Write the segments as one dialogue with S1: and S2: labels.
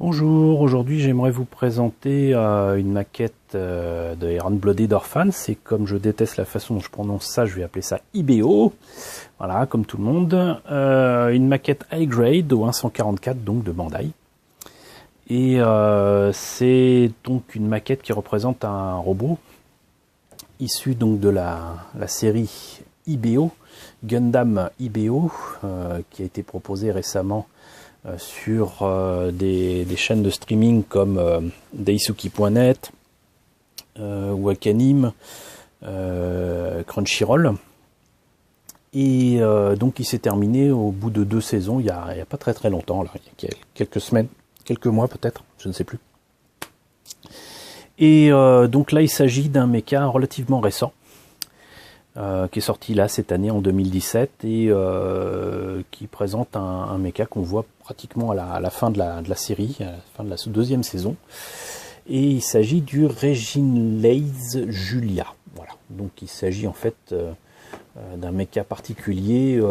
S1: Bonjour, aujourd'hui j'aimerais vous présenter une maquette de Iron Blooded Orphans. Et comme je déteste la façon dont je prononce ça, je vais appeler ça IBO. Voilà, comme tout le monde. Une maquette high grade au 144, donc de Bandai. Et c'est donc une maquette qui représente un robot issu donc de la série IBO, Gundam IBO, qui a été proposé récemment sur des chaînes de streaming comme Daisuki.net, Wakanim, Crunchyroll. Et donc il s'est terminé au bout de 2 saisons, il y a pas très longtemps, là, il y a quelques semaines, quelques mois peut-être, je ne sais plus. Et donc là il s'agit d'un mecha relativement récent, qui est sorti là cette année en 2017 et qui présente un mecha qu'on voit pratiquement à la fin de la série, à la fin de la deuxième saison. Et il s'agit du Reginlase Julia. Voilà. Donc il s'agit en fait d'un mecha particulier,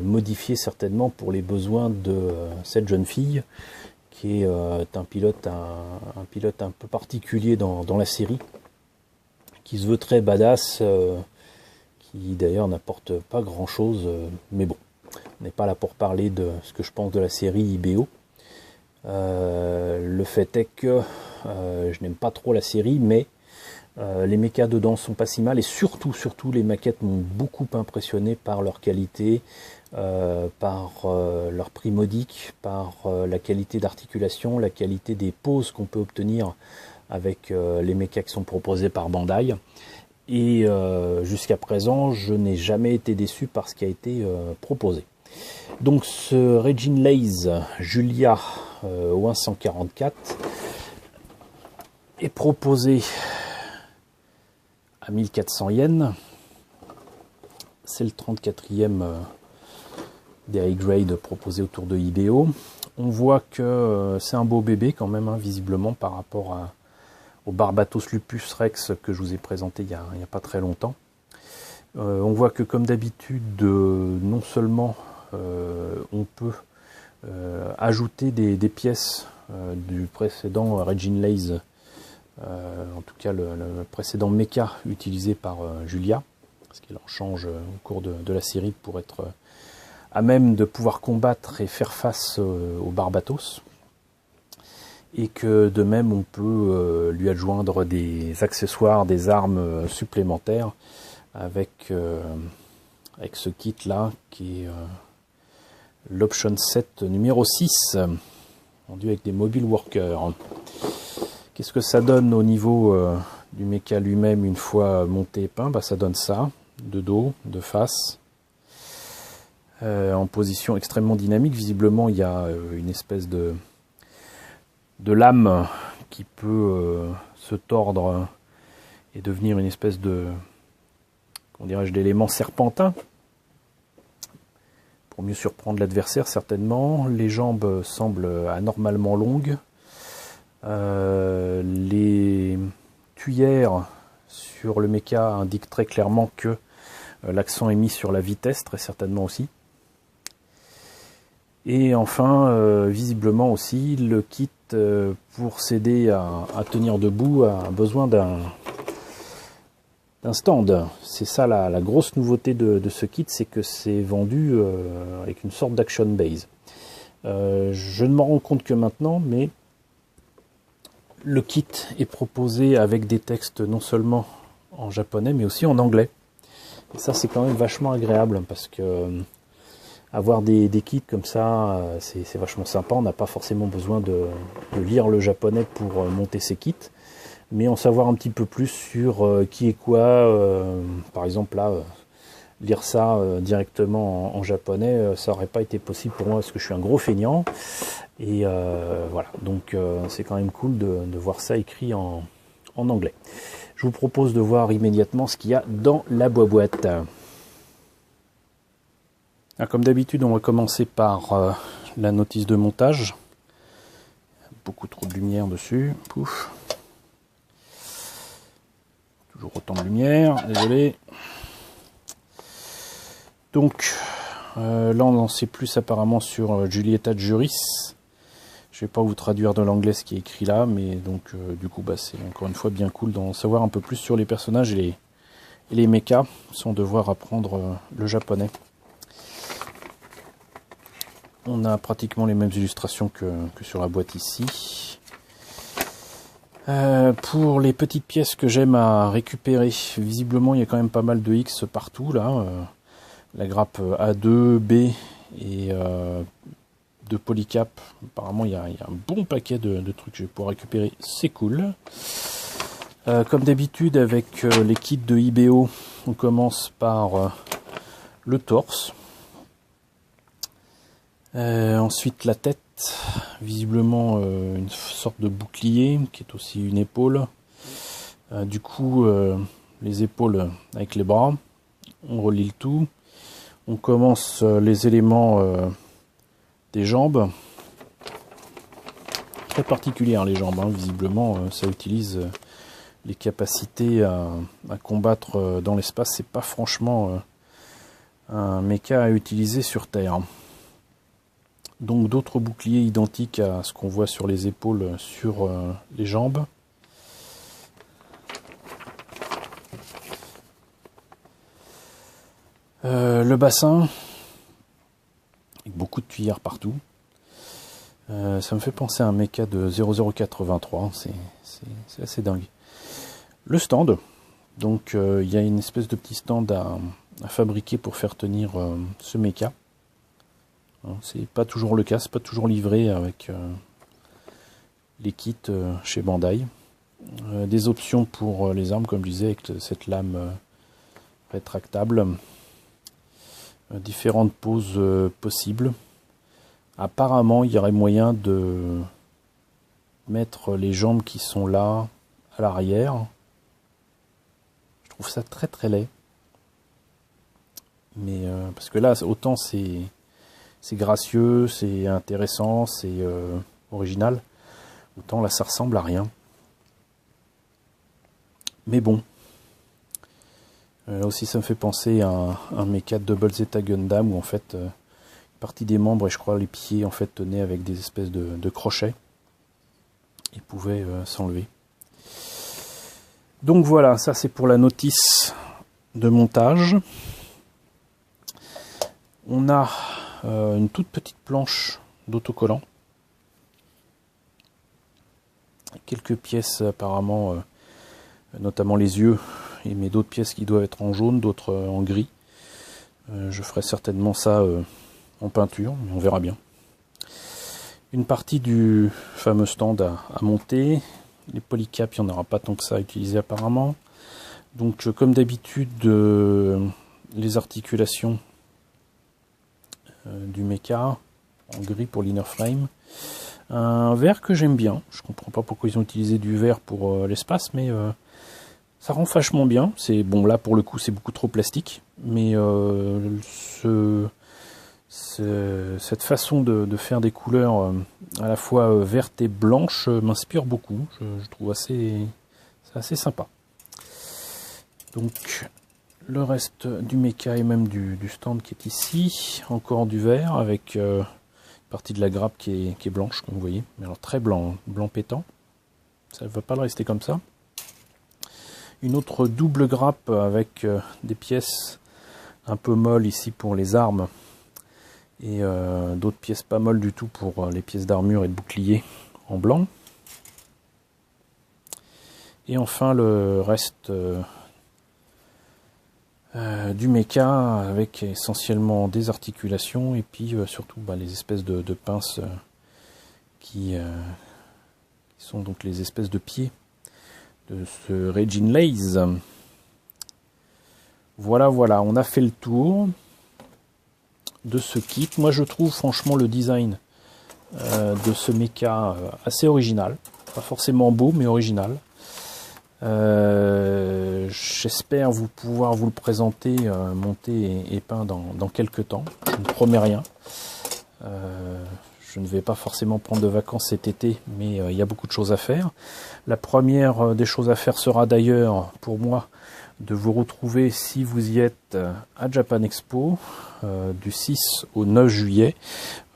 S1: modifié certainement pour les besoins de cette jeune fille, qui est un pilote un peu particulier dans la série, qui se veut très badass, qui d'ailleurs n'apporte pas grand chose, mais bon, on n'est pas là pour parler de ce que je pense de la série IBO. Le fait est que je n'aime pas trop la série, mais les mechas dedans sont pas si mal, et surtout les maquettes m'ont beaucoup impressionné par leur qualité, par leur prix modique, par la qualité d'articulation, la qualité des poses qu'on peut obtenir avec les mechas qui sont proposés par Bandai. Et jusqu'à présent, je n'ai jamais été déçu par ce qui a été proposé. Donc ce Reginlase Julia au 144 est proposé à 1400 yens. C'est le 34e des high grade proposés autour de IBO. On voit que c'est un beau bébé quand même, hein, visiblement, par rapport au Barbatos Lupus Rex que je vous ai présenté il y a pas très longtemps. On voit que comme d'habitude, non seulement on peut ajouter des pièces du précédent Reginlase, en tout cas le précédent mecha utilisé par Julia, parce qu'il en change au cours de la série pour être à même de pouvoir combattre et faire face au Barbatos. Et que de même on peut lui adjoindre des accessoires, des armes supplémentaires avec ce kit là qui est l'option 7 numéro 6, vendu avec des mobile workers. Qu'est-ce que ça donne au niveau du mecha lui-même une fois monté et peint? Ça donne ça, de dos, de face, en position extrêmement dynamique. Visiblement il y a une espèce de lame qui peut se tordre et devenir une espèce de, comment dirais-je, d'élément serpentin pour mieux surprendre l'adversaire certainement. Les jambes semblent anormalement longues. Les tuyères sur le mecha indiquent très clairement que l'accent est mis sur la vitesse, très certainement aussi. Et enfin, visiblement aussi, le kit, pour s'aider à tenir debout, a besoin d'un stand. C'est ça la grosse nouveauté de ce kit, c'est que c'est vendu avec une sorte d'action base. Je ne m'en rends compte que maintenant, mais le kit est proposé avec des textes non seulement en japonais, mais aussi en anglais. Et ça, c'est quand même vachement agréable, parce que avoir des kits comme ça, c'est vachement sympa. On n'a pas forcément besoin de lire le japonais pour monter ces kits, mais en savoir un petit peu plus sur qui est quoi. Par exemple là, lire ça directement en japonais, ça n'aurait pas été possible pour moi parce que je suis un gros feignant. Et voilà, donc c'est quand même cool de voir ça écrit en anglais. Je vous propose de voir immédiatement ce qu'il y a dans la boîte. Comme d'habitude, on va commencer par la notice de montage. Beaucoup trop de lumière dessus. Pouf. Toujours autant de lumière, désolé. Donc, là on en sait plus apparemment sur Julieta Juris. Je vais pas vous traduire de l'anglais ce qui est écrit là, mais donc du coup bah, c'est encore une fois bien cool d'en savoir un peu plus sur les personnages et les mechas sans devoir apprendre le japonais. On a pratiquement les mêmes illustrations que sur la boîte ici. Pour les petites pièces que j'aime à récupérer, visiblement il y a quand même pas mal de X partout là. La grappe A2, B et de polycap. Apparemment il y a un bon paquet de trucs que je vais pouvoir récupérer, c'est cool. Comme d'habitude avec les kits de IBO, on commence par le torse. Ensuite la tête, visiblement une sorte de bouclier qui est aussi une épaule. Du coup les épaules avec les bras, on relie le tout. On commence les éléments des jambes. Très particulières les jambes, hein. Visiblement ça utilise les capacités à combattre dans l'espace. C'est pas franchement un mecha à utiliser sur Terre. Donc d'autres boucliers identiques à ce qu'on voit sur les épaules, sur les jambes. Le bassin, avec beaucoup de tuyères partout. Ça me fait penser à un mecha de 0083, c'est assez dingue. Le stand, donc il y a une espèce de petit stand à fabriquer pour faire tenir ce mecha. C'est pas toujours le cas, c'est pas toujours livré avec les kits chez Bandai. Des options pour les armes, comme je disais, avec cette lame rétractable. Différentes poses possibles. Apparemment, il y aurait moyen de mettre les jambes qui sont là à l'arrière. Je trouve ça très très laid. Mais parce que là, autant c'est gracieux, c'est intéressant, c'est original. Autant là, ça ressemble à rien. Mais bon. Là aussi, ça me fait penser à un mecha Double Zeta Gundam où en fait, une partie des membres et je crois les pieds en fait tenaient avec des espèces de crochets. Ils pouvaient s'enlever. Donc voilà, ça c'est pour la notice de montage. On a une toute petite planche d'autocollant. Quelques pièces apparemment, notamment les yeux, mais d'autres pièces qui doivent être en jaune, d'autres en gris. Je ferai certainement ça en peinture, mais on verra bien. Une partie du fameux stand à monter. Les polycaps, il n'y en aura pas tant que ça à utiliser apparemment. Donc comme d'habitude, les articulations du mecha en gris pour l'inner frame. Un vert que j'aime bien. Je comprends pas pourquoi ils ont utilisé du vert pour l'espace, mais ça rend vachement bien. C'est bon, là pour le coup c'est beaucoup trop plastique, mais cette façon de faire des couleurs à la fois vertes et blanches m'inspire beaucoup. Je trouve assez sympa. Donc le reste du mecha et même du stand qui est ici, encore du vert avec une partie de la grappe qui est blanche comme vous voyez, mais alors très blanc, blanc pétant. Ça ne va pas le rester comme ça. Une autre double grappe avec des pièces un peu molles ici pour les armes et d'autres pièces pas molles du tout pour les pièces d'armure et de bouclier en blanc. Et enfin le reste du mecha avec essentiellement des articulations et puis surtout les espèces de pinces qui sont donc les espèces de pieds de ce Regin Lays. Voilà, on a fait le tour de ce kit. Moi je trouve franchement le design de ce mecha assez original, pas forcément beau mais original. J'espère pouvoir vous le présenter monté et peint dans quelques temps. Je ne promets rien. Je ne vais pas forcément prendre de vacances cet été, mais il y a beaucoup de choses à faire. La première des choses à faire sera d'ailleurs pour moi de vous retrouver, si vous y êtes, à Japan Expo du 6 au 9 juillet.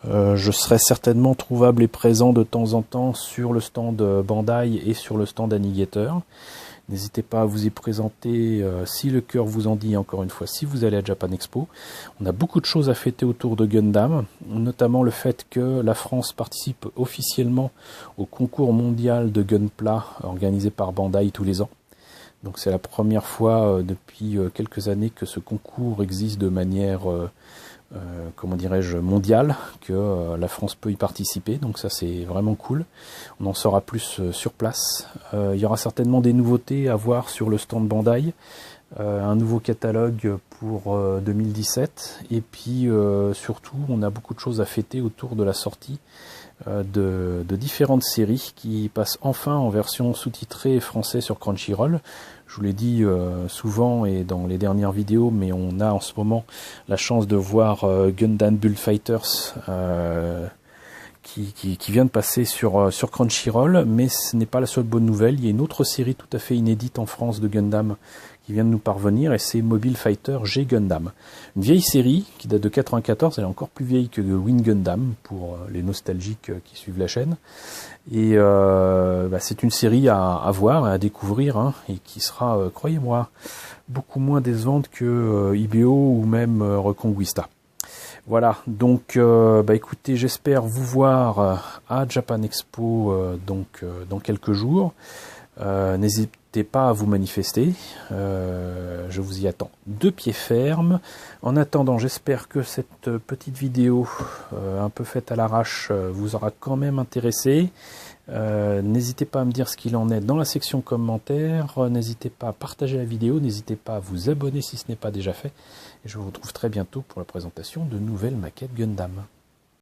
S1: Je serai certainement trouvable et présent de temps en temps sur le stand Bandai et sur le stand Annigator. N'hésitez pas à vous y présenter si le cœur vous en dit, encore une fois, si vous allez à Japan Expo. On a beaucoup de choses à fêter autour de Gundam, notamment le fait que la France participe officiellement au concours mondial de Gunpla organisé par Bandai tous les ans. Donc c'est la première fois depuis quelques années que ce concours existe de manière comment dirais-je, mondiale, que la France peut y participer, donc ça c'est vraiment cool. On en saura plus sur place. Il y aura certainement des nouveautés à voir sur le stand Bandai, un nouveau catalogue pour 2017, et puis surtout on a beaucoup de choses à fêter autour de la sortie de différentes séries qui passent enfin en version sous-titrée français sur Crunchyroll. Je vous l'ai dit souvent et dans les dernières vidéos, mais on a en ce moment la chance de voir Gundam Bullfighters qui vient de passer sur Crunchyroll, mais ce n'est pas la seule bonne nouvelle. Il y a une autre série tout à fait inédite en France de Gundam qui vient de nous parvenir, et c'est Mobile Fighter G Gundam. Une vieille série qui date de 94, elle est encore plus vieille que Wing Gundam, pour les nostalgiques qui suivent la chaîne. Et c'est une série à voir et à découvrir, hein, et qui sera, croyez-moi, beaucoup moins décevante que IBO ou même Reconquista. Voilà, donc écoutez, j'espère vous voir à Japan Expo dans quelques jours. N'hésitez pas à vous manifester, je vous y attends de pied ferme. En attendant, j'espère que cette petite vidéo un peu faite à l'arrache vous aura quand même intéressé. N'hésitez pas à me dire ce qu'il en est dans la section commentaires, n'hésitez pas à partager la vidéo, n'hésitez pas à vous abonner si ce n'est pas déjà fait, et je vous retrouve très bientôt pour la présentation de nouvelles maquettes Gundam.